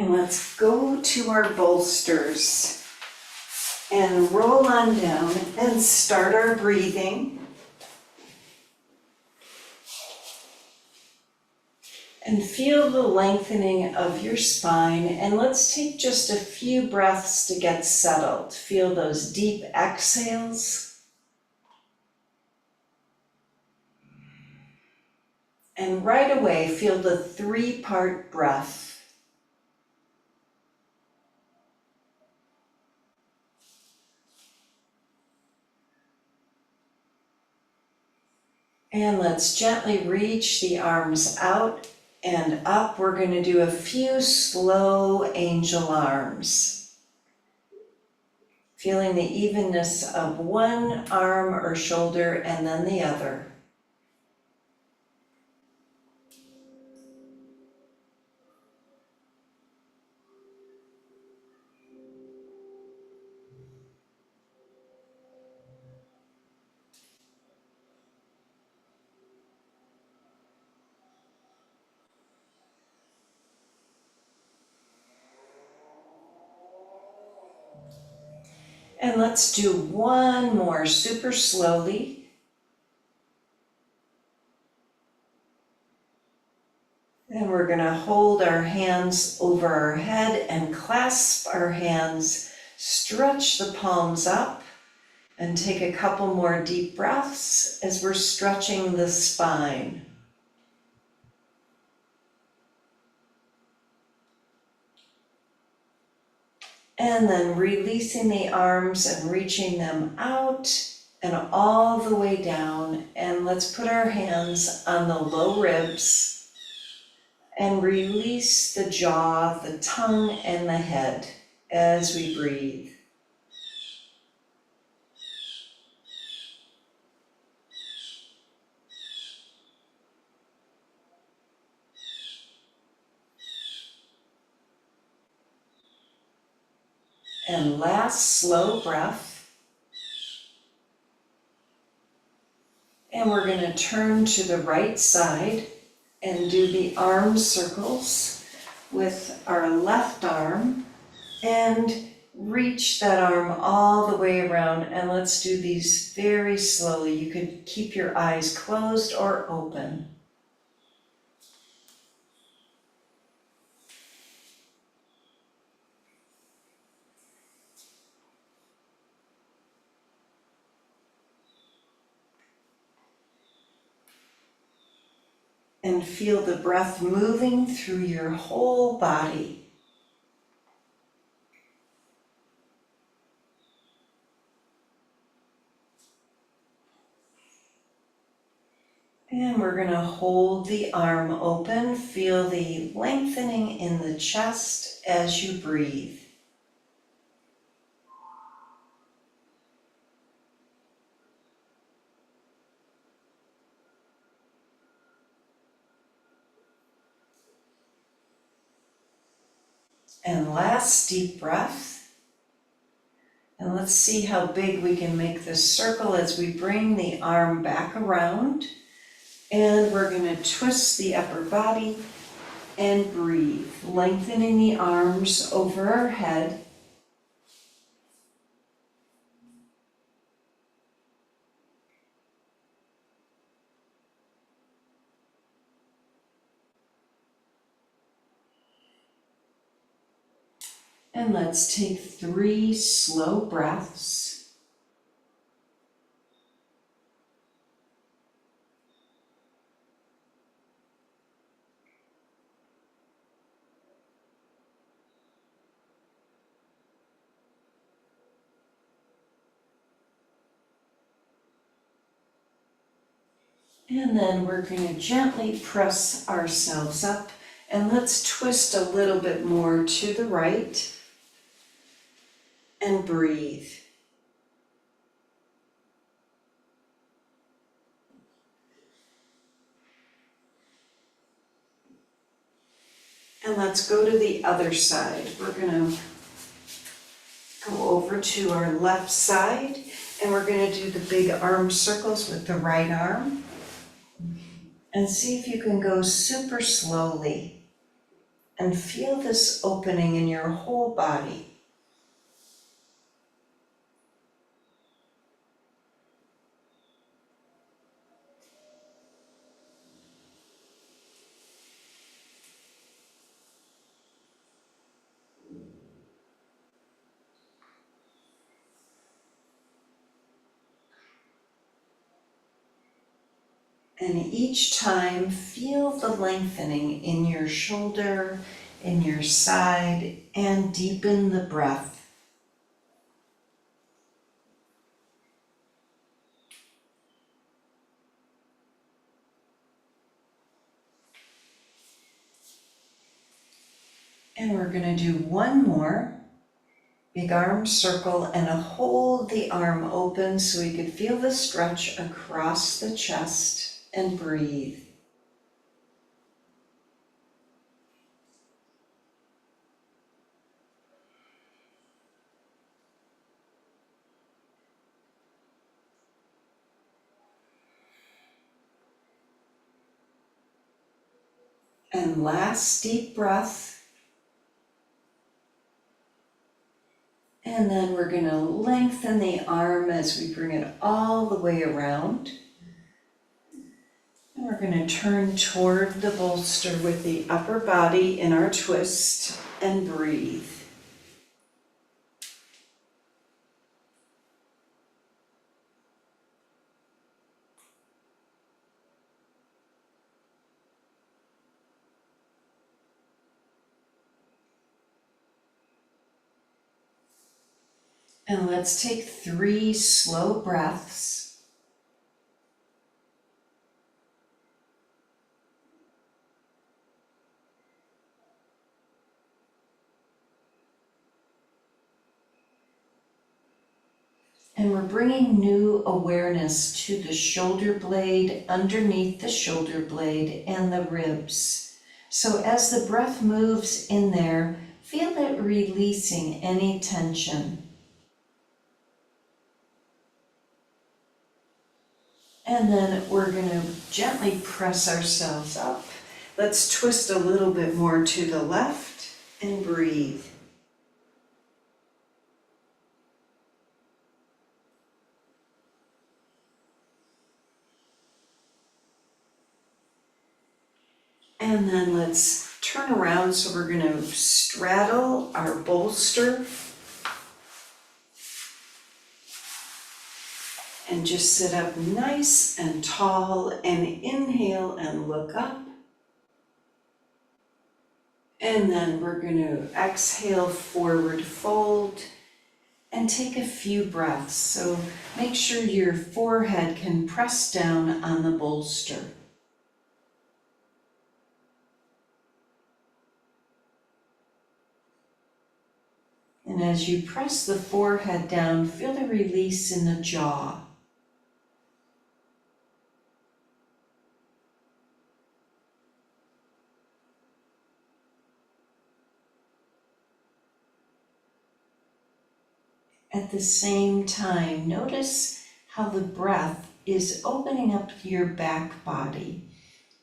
And let's go to our bolsters and roll on down and start our breathing. And feel the lengthening of your spine. And let's take just a few breaths to get settled. Feel those deep exhales. And right away, feel the 3-part breath. And let's gently reach the arms out and up. We're going to do a few slow angel arms. Feeling the evenness of one arm or shoulder and then the other. And let's do one more super slowly. And we're going to hold our hands over our head and clasp our hands, stretch the palms up, and take a couple more deep breaths as we're stretching the spine. And then releasing the arms and reaching them out and all the way down. And let's put our hands on the low ribs and release the jaw, the tongue, and the head as we breathe. And last slow breath. And we're going to turn to the right side and do the arm circles with our left arm and reach that arm all the way around. And let's do these very slowly. You could keep your eyes closed or open. And feel the breath moving through your whole body. And we're going to hold the arm open. Feel the lengthening in the chest as you breathe. And last deep breath. And let's see how big we can make this circle as we bring the arm back around. And we're going to twist the upper body and breathe, lengthening the arms over our head. And let's take 3 slow breaths. And then we're going to gently press ourselves up, and let's twist a little bit more to the right and breathe. And let's go to the other side. We're going to go over to our left side, and we're going to do the big arm circles with the right arm. And see if you can go super slowly and feel this opening in your whole body. And each time, feel the lengthening in your shoulder, in your side, and deepen the breath. And we're going to do one more. Big arm circle and hold the arm open so we could feel the stretch across the chest and breathe. And last deep breath. And then we're going to lengthen the arm as we bring it all the way around. And we're going to turn toward the bolster with the upper body in our twist and breathe. And let's take 3 slow breaths. And we're bringing new awareness to the shoulder blade, underneath the shoulder blade, and the ribs. So as the breath moves in there, feel it releasing any tension. And then we're going to gently press ourselves up. Let's twist a little bit more to the left and breathe. And then let's turn around, so we're going to straddle our bolster and just sit up nice and tall and inhale and look up. And then we're going to exhale, forward fold, and take a few breaths. So make sure your forehead can press down on the bolster. And as you press the forehead down, feel the release in the jaw. At the same time, notice how the breath is opening up your back body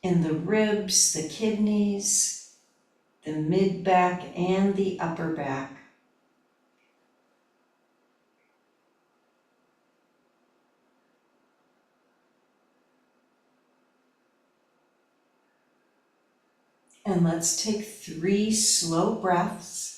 in the ribs, the kidneys, the mid-back, and the upper back. And let's take 3 slow breaths.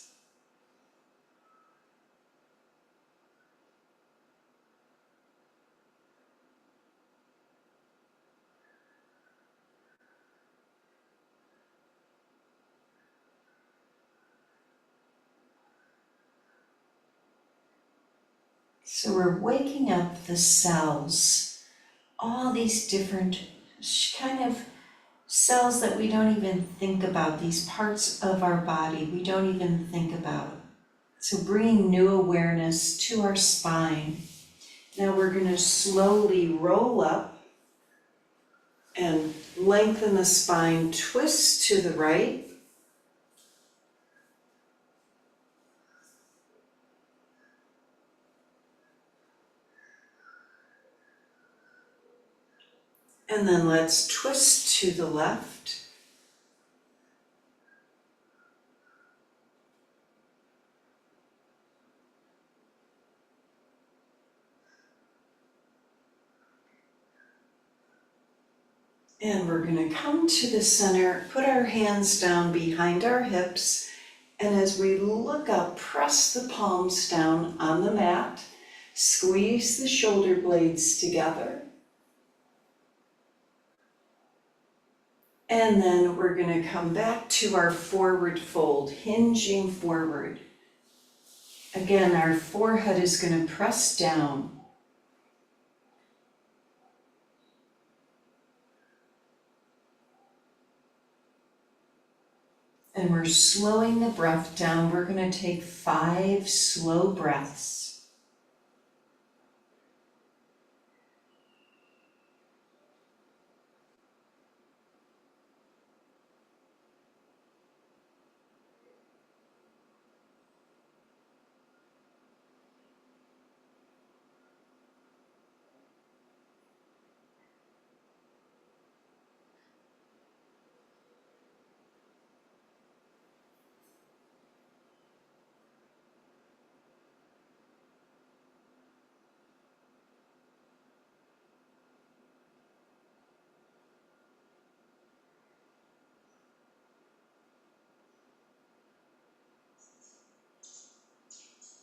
So we're waking up the cells, all these different kind of cells that we don't even think about, these parts of our body we don't even think about. So bringing new awareness to our spine. Now we're going to slowly roll up and lengthen the spine, twist to the right. And then let's twist to the left. And we're going to come to the center, put our hands down behind our hips, and as we look up, press the palms down on the mat, squeeze the shoulder blades together. And then we're going to come back to our forward fold, hinging forward. Again, our forehead is going to press down. And we're slowing the breath down. We're going to take 5 slow breaths.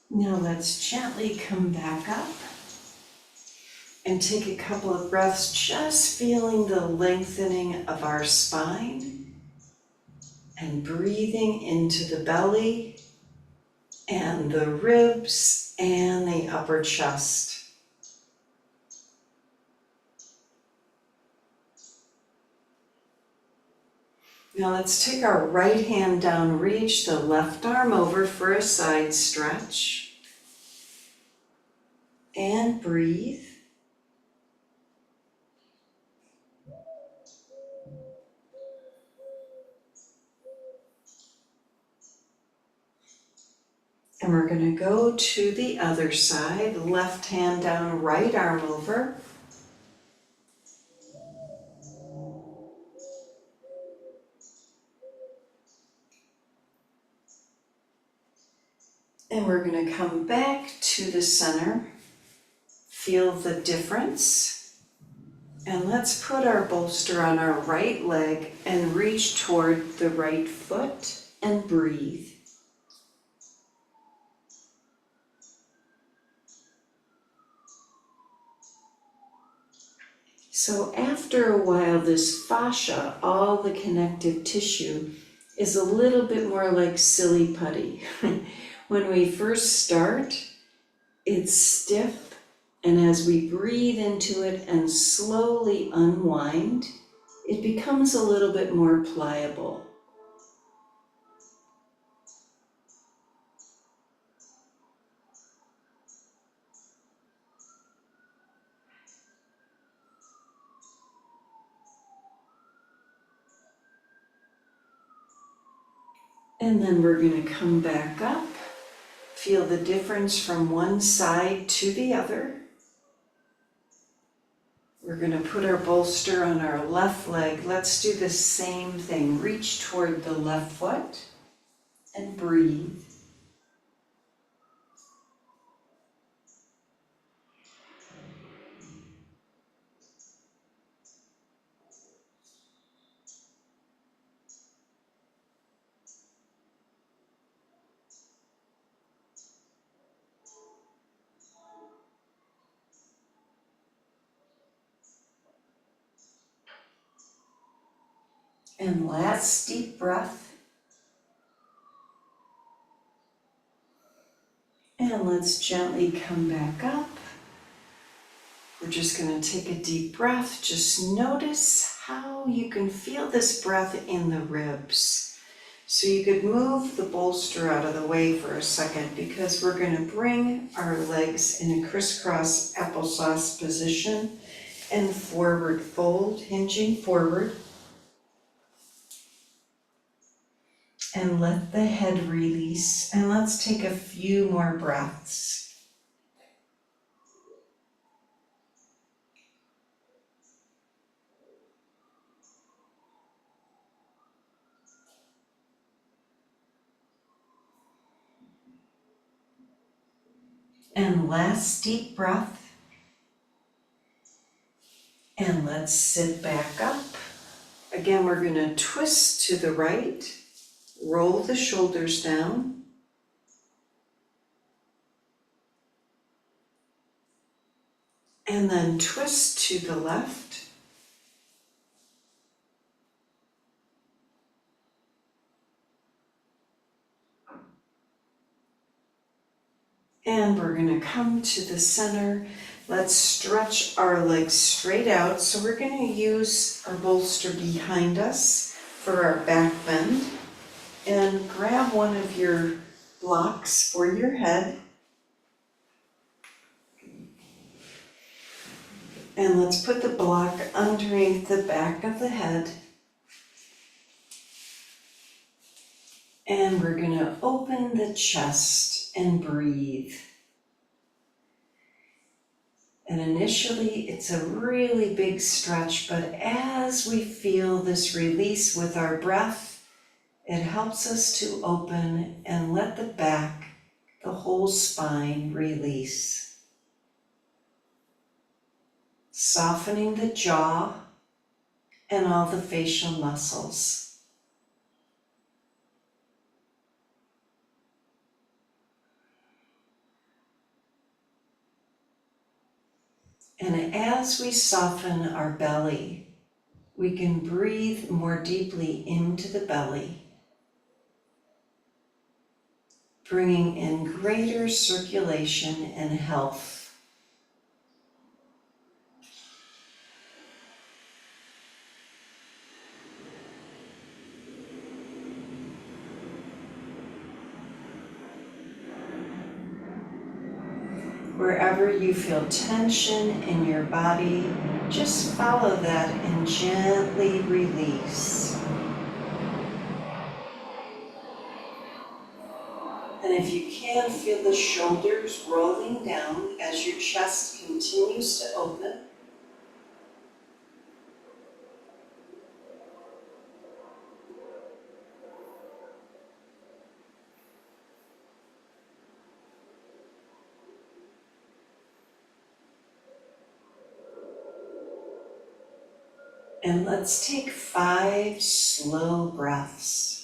Now let's gently come back up and take a couple of breaths, just feeling the lengthening of our spine and breathing into the belly and the ribs and the upper chest. Now let's take our right hand down, reach the left arm over for a side stretch, and breathe. And we're going to go to the other side, left hand down, right arm over. And we're going to come back to the center, feel the difference. And let's put our bolster on our right leg and reach toward the right foot and breathe. So after a while, this fascia, all the connective tissue, is a little bit more like silly putty. When we first start, it's stiff, and as we breathe into it and slowly unwind, it becomes a little bit more pliable. And then we're going to come back up, feel the difference from one side to the other. We're going to put our bolster on our left leg. Let's do the same thing. Reach toward the left foot and breathe. And last deep breath. And let's gently come back up. We're just going to take a deep breath. Just notice how you can feel this breath in the ribs. So you could move the bolster out of the way for a second, because we're going to bring our legs in a crisscross applesauce position and forward fold, hinging forward. And let the head release. And let's take a few more breaths. And last deep breath. And let's sit back up. Again, we're going to twist to the right, roll the shoulders down, and then twist to the left. And we're going to come to the center. Let's stretch our legs straight out. So we're going to use our bolster behind us for our back bend. And grab one of your blocks for your head. And let's put the block underneath the back of the head. And we're going to open the chest and breathe. And initially, it's a really big stretch, but as we feel this release with our breath, it helps us to open and let the back, the whole spine release. Softening the jaw and all the facial muscles. And as we soften our belly, we can breathe more deeply into the belly, bringing in greater circulation and health. Wherever you feel tension in your body, just follow that and gently release. And if you can, feel the shoulders rolling down as your chest continues to open. And let's take 5 slow breaths.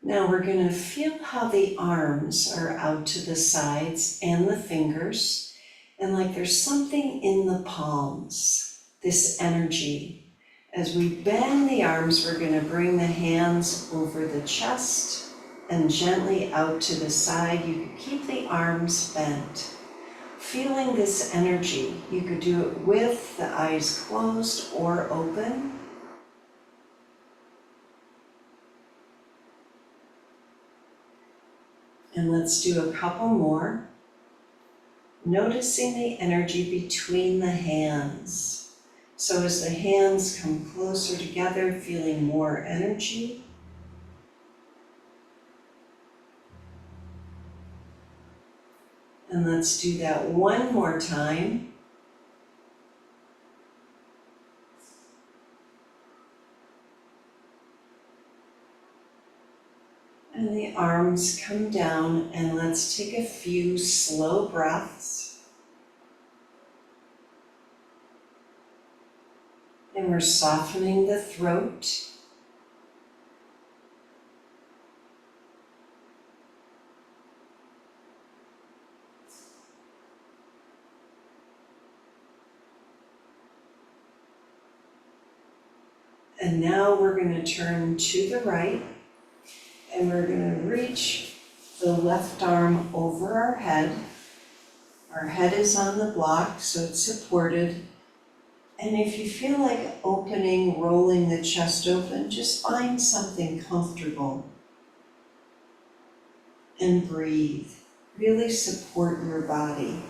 Now we're going to feel how the arms are out to the sides and the fingers, and like there's something in the palms, this energy. As we bend the arms, we're going to bring the hands over the chest and gently out to the side. You can keep the arms bent. Feeling this energy, you could do it with the eyes closed or open. And let's do a couple more. Noticing the energy between the hands. So as the hands come closer together, feeling more energy. And let's do that one more time. And the arms come down, and let's take a few slow breaths. And we're softening the throat. And now we're going to turn to the right. And we're going to reach the left arm over our head. Our head is on the block, so it's supported. And if you feel like opening, rolling the chest open, just find something comfortable and breathe. Really support your body.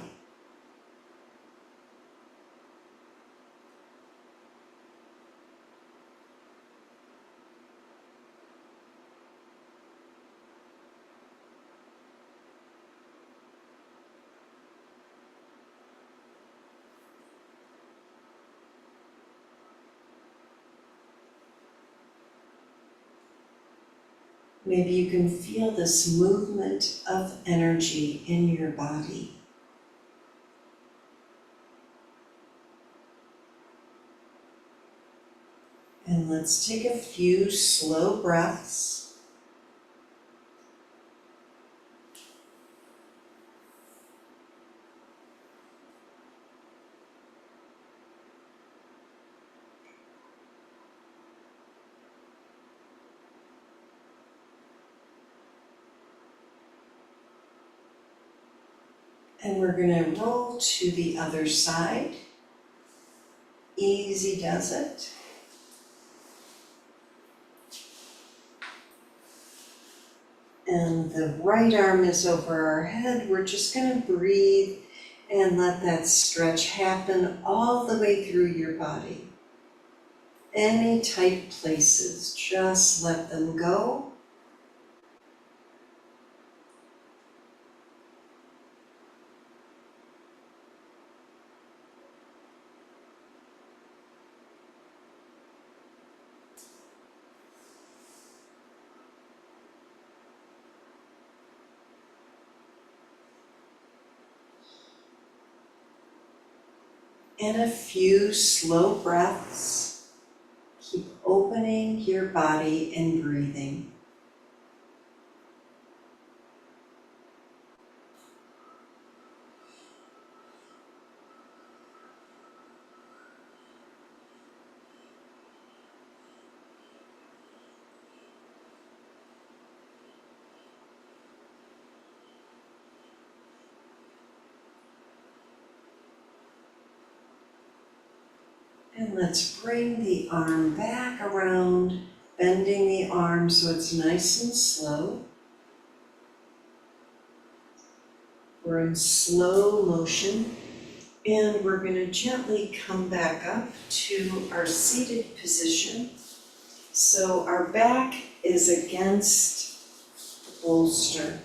Maybe you can feel this movement of energy in your body. And let's take a few slow breaths. And we're going to roll to the other side. Easy does it. And the right arm is over our head. We're just going to breathe and let that stretch happen all the way through your body. Any tight places, just let them go. And a few slow breaths. Keep opening your body and breathing. And let's bring the arm back around, bending the arm so it's nice and slow. We're in slow motion, and we're going to gently come back up to our seated position. So our back is against the bolster.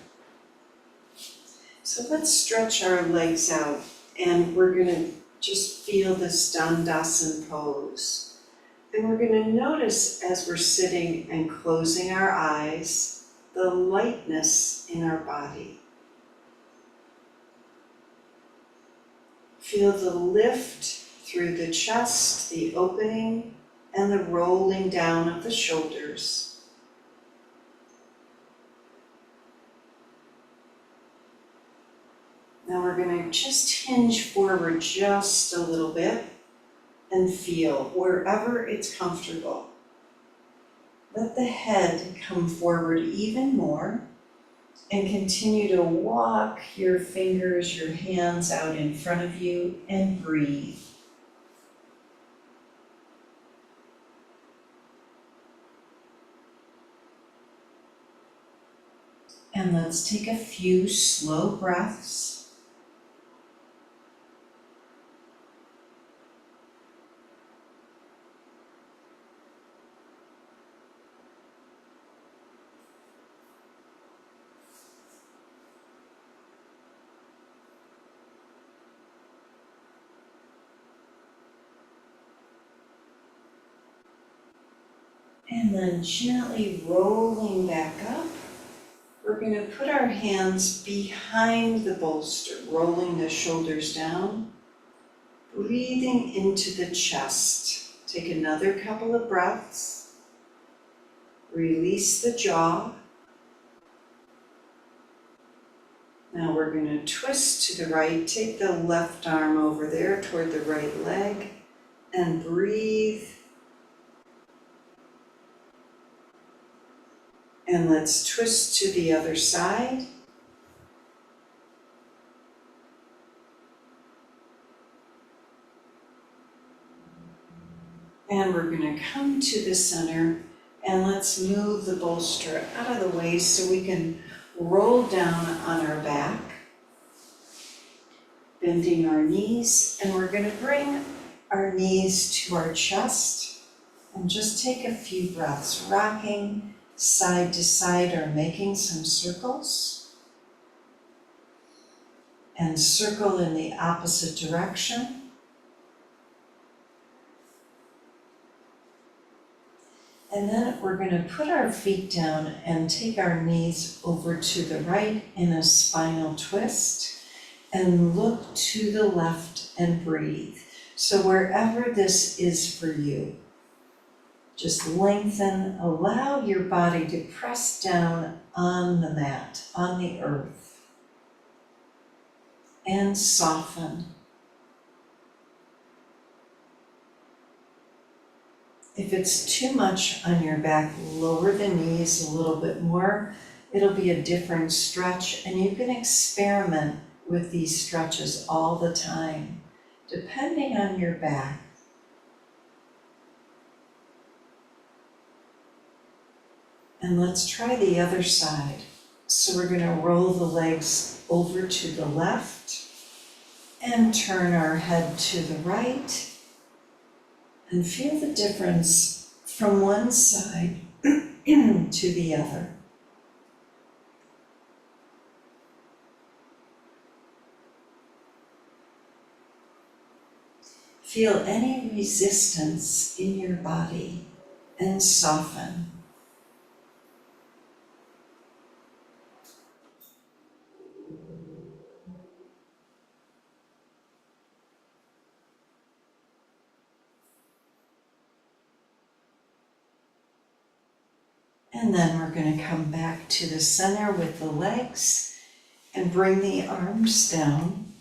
So let's stretch our legs out, and we're going to just feel this Dandasana pose. And we're going to notice as we're sitting and closing our eyes, the lightness in our body. Feel the lift through the chest, the opening, and the rolling down of the shoulders. Now we're going to just hinge forward just a little bit and feel wherever it's comfortable. Let the head come forward even more and continue to walk your fingers, your hands out in front of you and breathe. And let's take a few slow breaths. And then gently rolling back up, we're going to put our hands behind the bolster, rolling the shoulders down, breathing into the chest. Take another couple of breaths. Release the jaw. Now we're going to twist to the right. Take the left arm over there toward the right leg and breathe. And let's twist to the other side. And we're going to come to the center, and let's move the bolster out of the way so we can roll down on our back, bending our knees, and we're going to bring our knees to our chest and just take a few breaths, rocking side to side or making some circles, and circle in the opposite direction. And then we're going to put our feet down and take our knees over to the right in a spinal twist and look to the left and breathe. So wherever this is for you, just lengthen, allow your body to press down on the mat, on the earth, and soften. If it's too much on your back, lower the knees a little bit more. It'll be a different stretch, and you can experiment with these stretches all the time, depending on your back. And let's try the other side. So we're going to roll the legs over to the left and turn our head to the right. And feel the difference from one side to the other. Feel any resistance in your body and soften. And then we're going to come back to the center with the legs and bring the arms down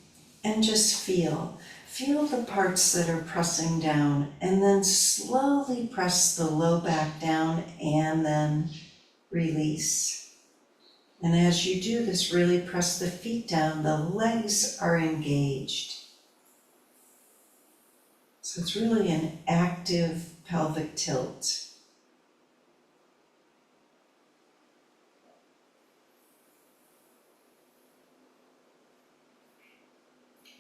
and just feel. Feel the parts that are pressing down, and then slowly press the low back down and then release. And as you do this, really press the feet down. The legs are engaged. So it's really an active pelvic tilt.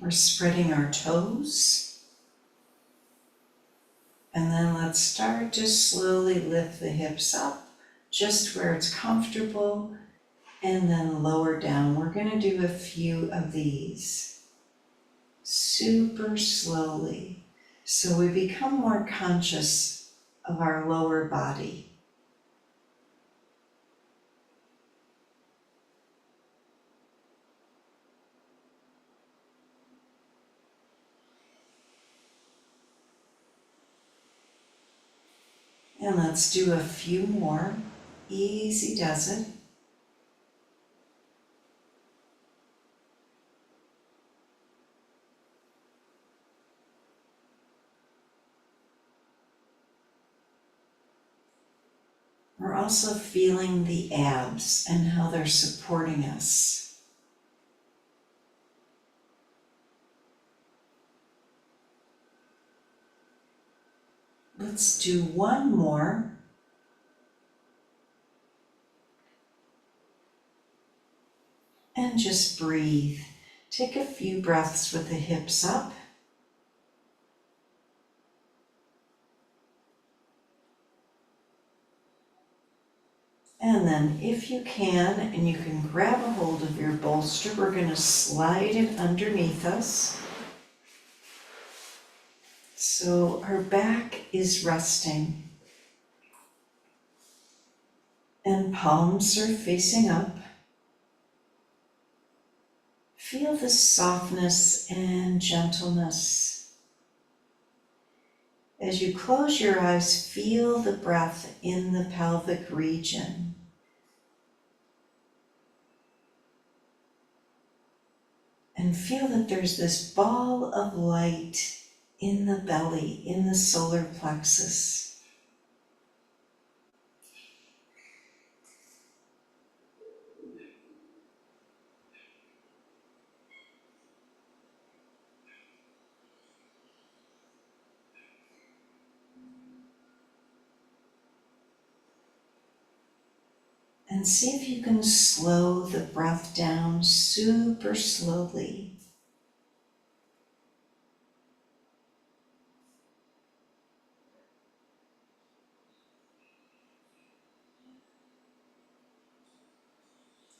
We're spreading our toes. And then let's start to slowly lift the hips up, just where it's comfortable, and then lower down. We're going to do a few of these, super slowly, so we become more conscious of our lower body. And let's do a few more. Easy does it. We're also feeling the abs and how they're supporting us. Let's do one more. And just breathe. Take a few breaths with the hips up. And then if you can, and you can grab a hold of your bolster, we're going to slide it underneath us. So our back is resting. And palms are facing up. Feel the softness and gentleness. As you close your eyes, feel the breath in the pelvic region. And feel that there's this ball of light in the belly, in the solar plexus. And see if you can slow the breath down super slowly.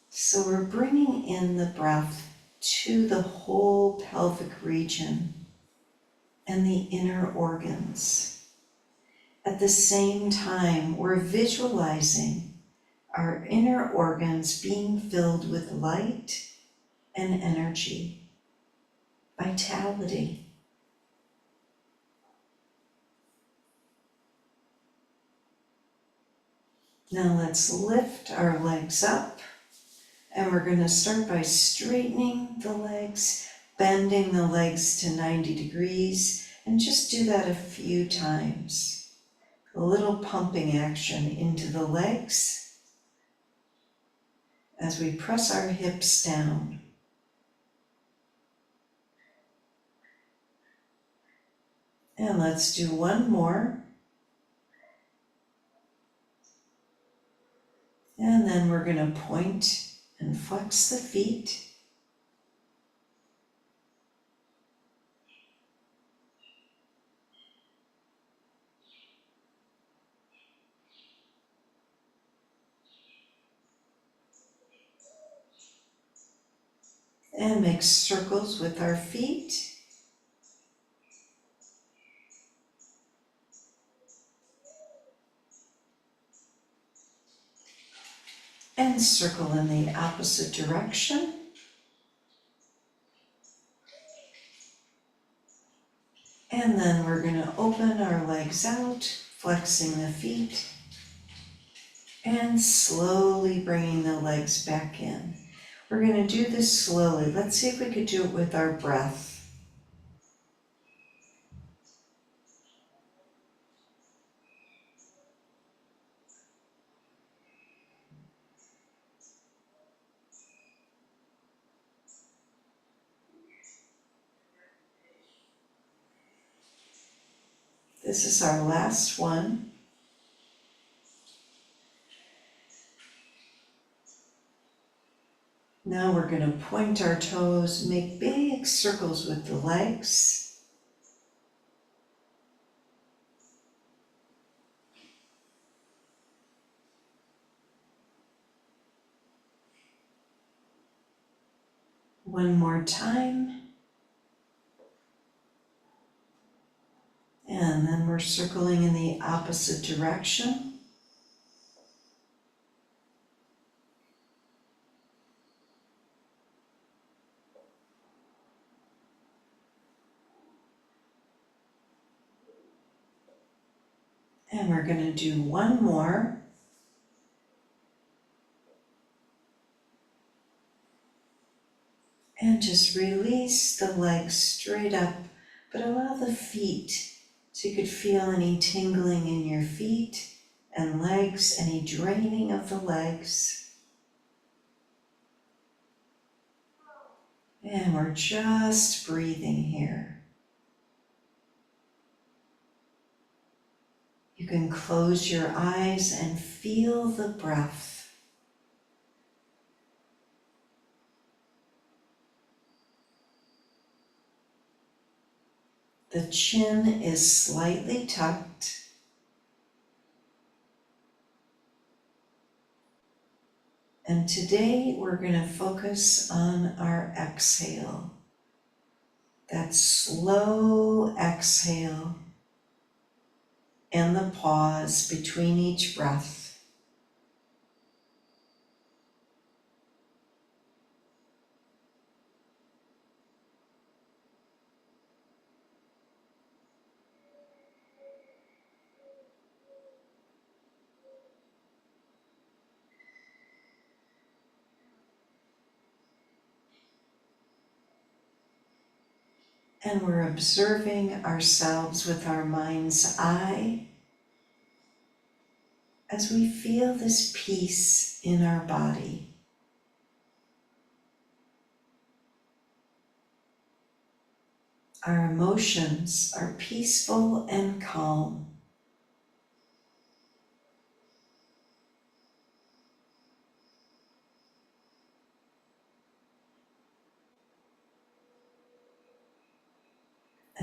So we're bringing in the breath to the whole pelvic region and the inner organs. At the same time, we're visualizing our inner organs being filled with light and energy, vitality. Now let's lift our legs up, and we're going to start by straightening the legs, bending the legs to 90 degrees, and just do that a few times. A little pumping action into the legs as we press our hips down. And let's do one more. And then we're going to point and flex the feet. And make circles with our feet. And circle in the opposite direction. And then we're going to open our legs out, flexing the feet, and slowly bringing the legs back in. We're going to do this slowly. Let's see if we could do it with our breath. This is our last one. Now we're going to point our toes, make big circles with the legs. One more time. And then we're circling in the opposite direction. And we're going to do one more. And just release the legs straight up, but allow the feet, so you could feel any tingling in your feet and legs, any draining of the legs. And we're just breathing here. You can close your eyes and feel the breath. The chin is slightly tucked. And today we're going to focus on our exhale. That slow exhale and the pause between each breath. And we're observing ourselves with our mind's eye as we feel this peace in our body. Our emotions are peaceful and calm.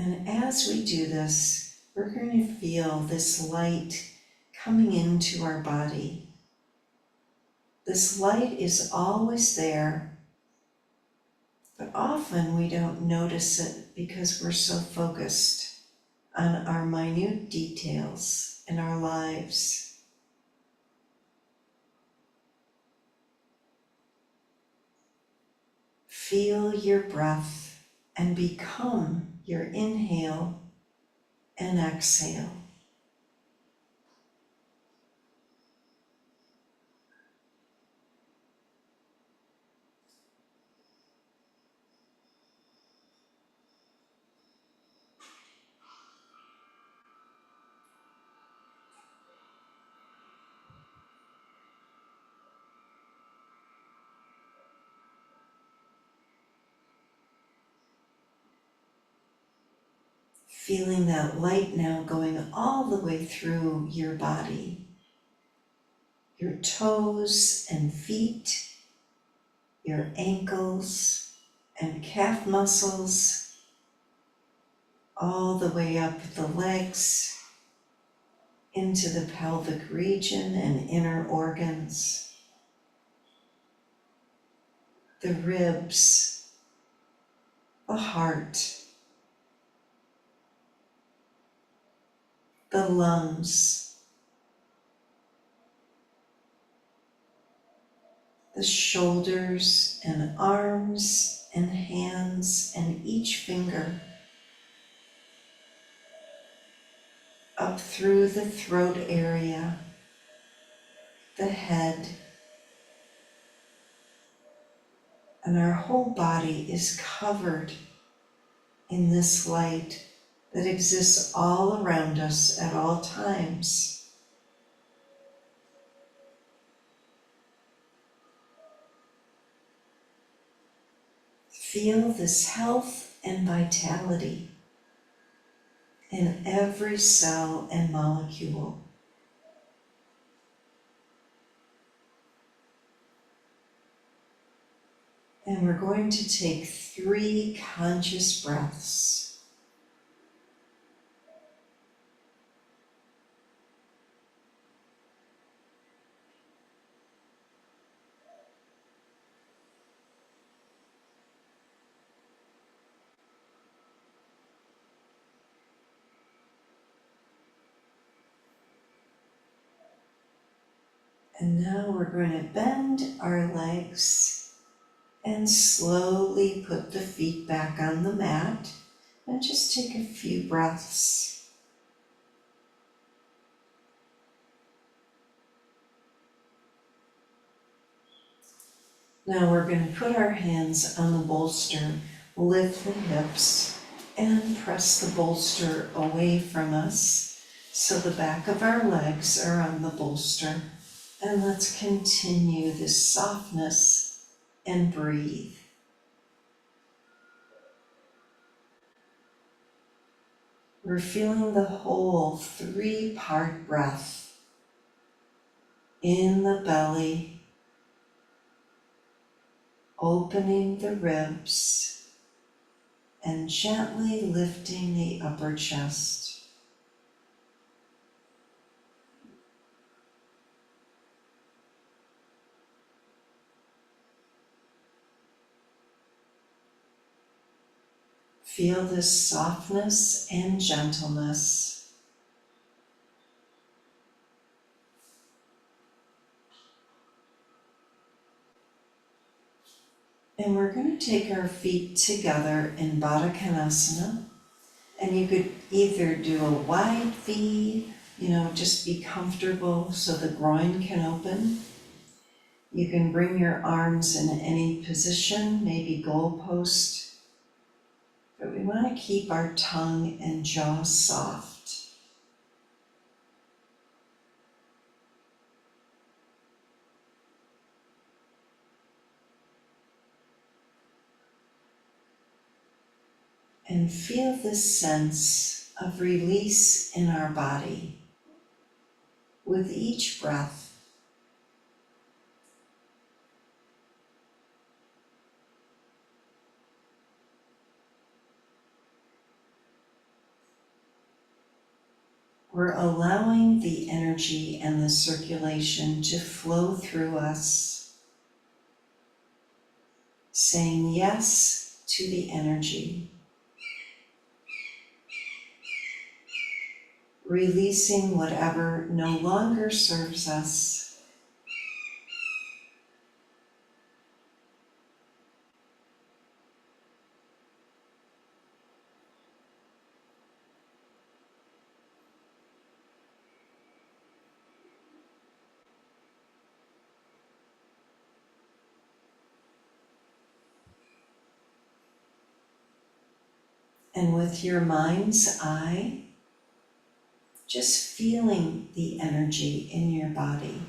And as we do this, we're going to feel this light coming into our body. This light is always there, but often we don't notice it because we're so focused on our minute details in our lives. Feel your breath and become your inhale and exhale. Feeling that light now going all the way through your body, your toes and feet, your ankles and calf muscles, all the way up the legs, into the pelvic region and inner organs, the ribs, the heart, the lungs, the shoulders and arms and hands and each finger, up through the throat area, the head, and our whole body is covered in this light that exists all around us at all times. Feel this health and vitality in every cell and molecule. And we're going to take 3 conscious breaths. And now we're going to bend our legs and slowly put the feet back on the mat and just take a few breaths. Now we're going to put our hands on the bolster, lift the hips, and press the bolster away from us so the back of our legs are on the bolster. And let's continue this softness and breathe. We're feeling the whole 3-part breath in the belly, opening the ribs and gently lifting the upper chest. Feel this softness and gentleness. And we're going to take our feet together in Baddha Konasana. And you could either do a wide V, just be comfortable so the groin can open. You can bring your arms in any position, maybe goalpost. But we want to keep our tongue and jaw soft. And feel this sense of release in our body with each breath. We're allowing the energy and the circulation to flow through us, saying yes to the energy, releasing whatever no longer serves us. And with your mind's eye, just feeling the energy in your body.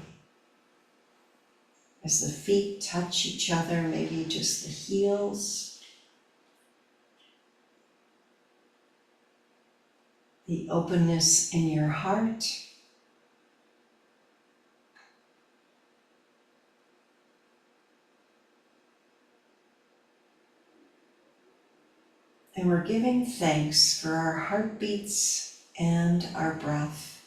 As the feet touch each other, maybe just the heels, the openness in your heart, and we're giving thanks for our heartbeats and our breath.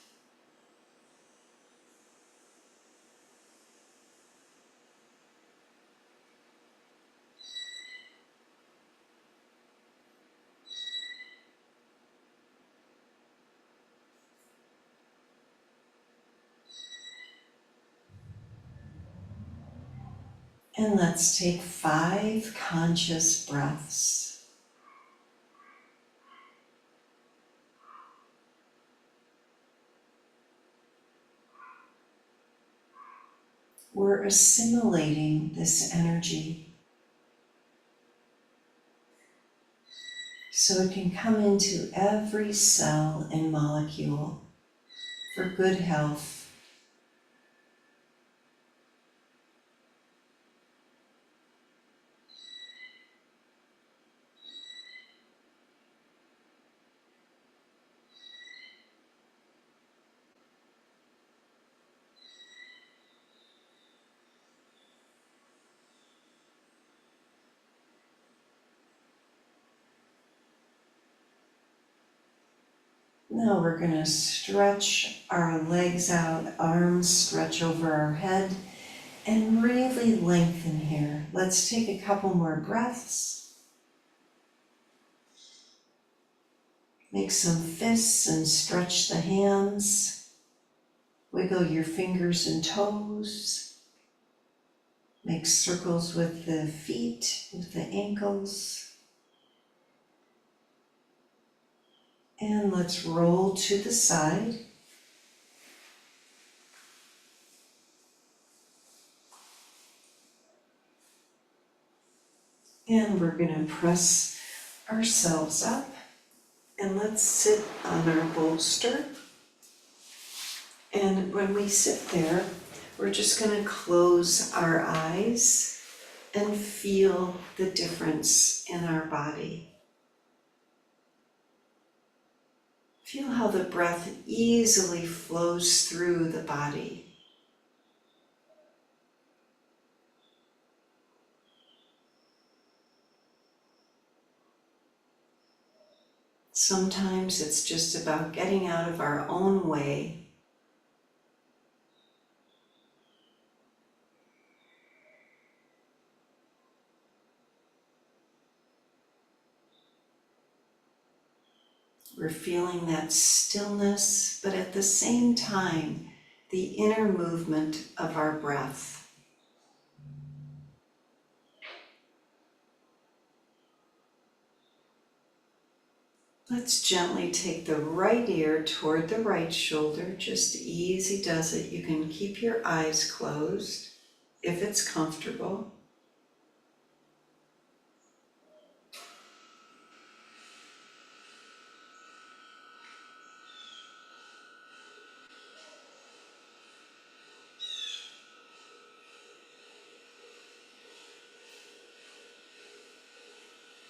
And let's take 5 conscious breaths. We're assimilating this energy so it can come into every cell and molecule for good health. Now we're going to stretch our legs out, arms stretch over our head, and really lengthen here. Let's take a couple more breaths. Make some fists and stretch the hands. Wiggle your fingers and toes. Make circles with the feet, with the ankles. And let's roll to the side. And we're going to press ourselves up. And let's sit on our bolster. And when we sit there, we're just going to close our eyes and feel the difference in our body. Feel how the breath easily flows through the body. Sometimes it's just about getting out of our own way. We're feeling that stillness, but at the same time, the inner movement of our breath. Let's gently take the right ear toward the right shoulder, just easy does it. You can keep your eyes closed if it's comfortable.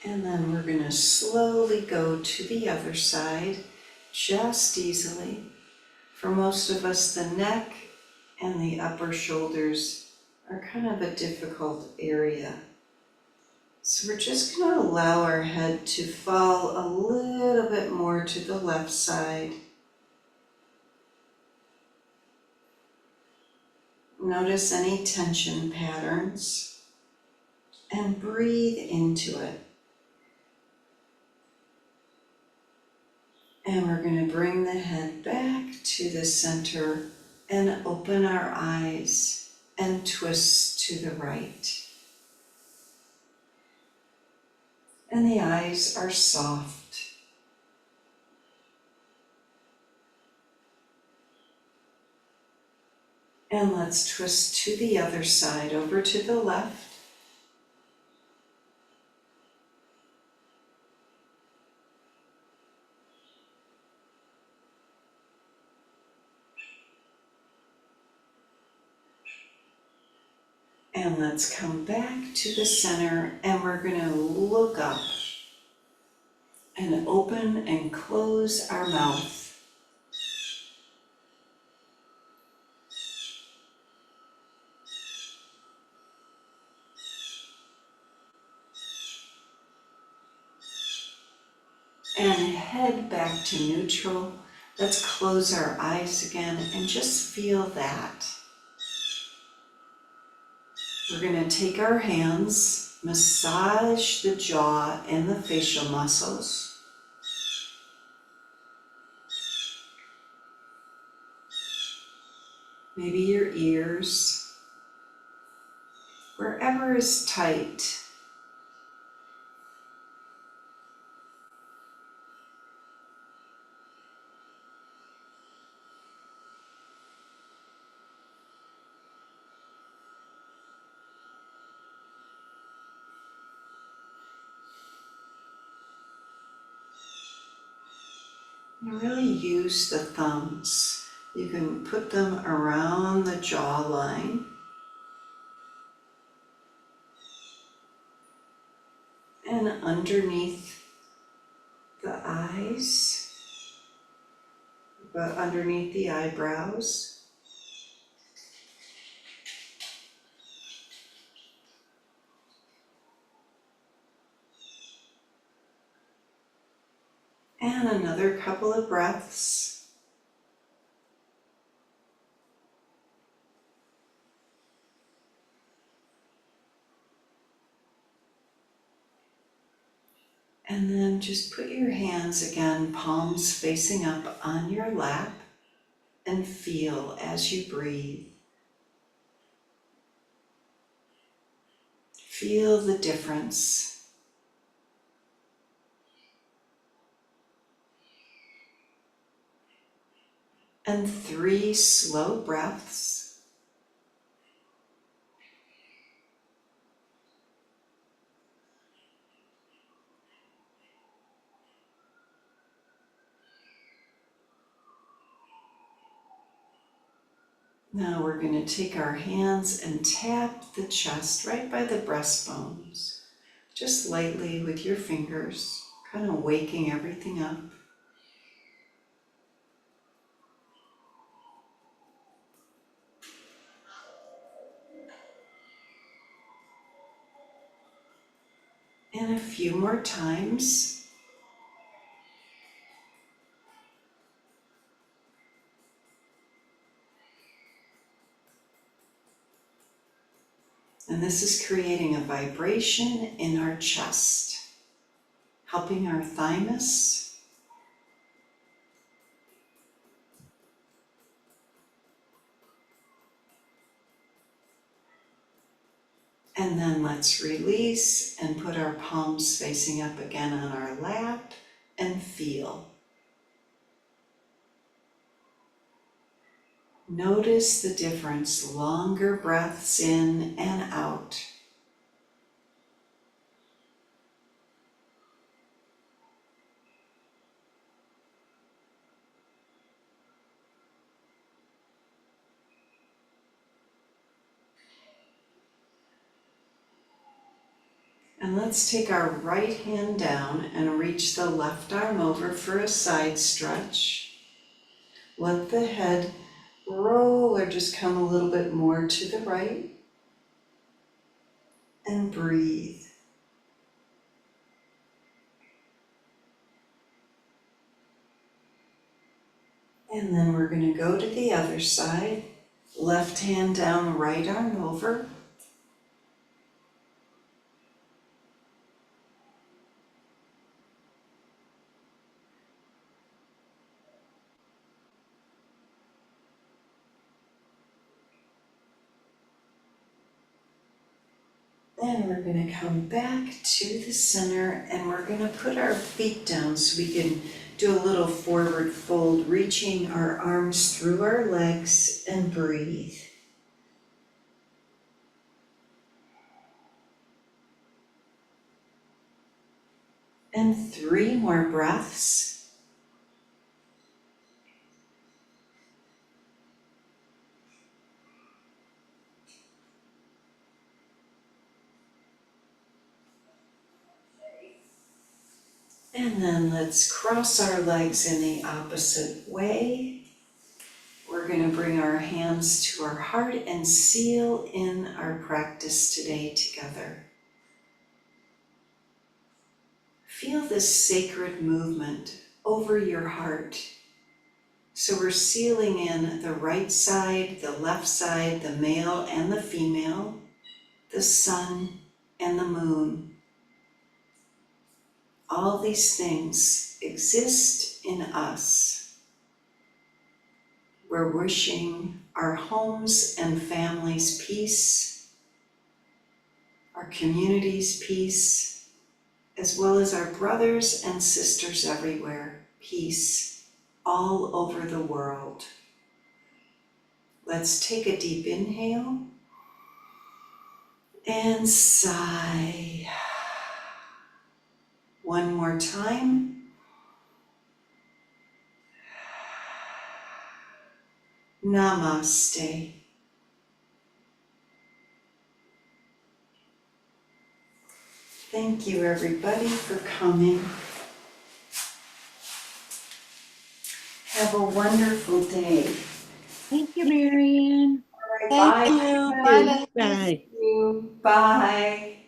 And then we're going to slowly go to the other side, just easily. For most of us, the neck and the upper shoulders are kind of a difficult area. So we're just going to allow our head to fall a little bit more to the left side. Notice any tension patterns and breathe into it. And we're going to bring the head back to the center and open our eyes and twist to the right. And the eyes are soft. And let's twist to the other side, over to the left. And let's come back to the center, and we're going to look up and open and close our mouth. And head back to neutral. Let's close our eyes again and just feel that. We're going to take our hands, massage the jaw and the facial muscles. Maybe your ears, wherever is tight. And really use the thumbs. You can put them around the jawline and underneath the eyes, but underneath the eyebrows. And another couple of breaths. And then just put your hands again, palms facing up on your lap, and feel as you breathe. Feel the difference. And 3 slow breaths. Now we're going to take our hands and tap the chest right by the breastbones, just lightly with your fingers, kind of waking everything up. And a few more times. And this is creating a vibration in our chest, helping our thymus. And then let's release and put our palms facing up again on our lap and feel. Notice the difference, longer breaths in and out. And let's take our right hand down and reach the left arm over for a side stretch. Let the head roll or just come a little bit more to the right. And breathe. And then we're going to go to the other side. Left hand down, right arm over. And we're gonna come back to the center and we're gonna put our feet down so we can do a little forward fold, reaching our arms through our legs and breathe. And 3 more breaths. And then let's cross our legs in the opposite way. We're going to bring our hands to our heart and seal in our practice today together. Feel this sacred movement over your heart. So we're sealing in the right side, the left side, the male and the female, the sun and the moon. All these things exist in us. We're wishing our homes and families peace, our communities peace, as well as our brothers and sisters everywhere, peace all over the world. Let's take a deep inhale and sigh. One more time. Namaste. Thank you, everybody, for coming. Have a wonderful day. Thank you, Marianne. All right, Thank bye. you. everybody. Bye. Bye. Thank you. Bye.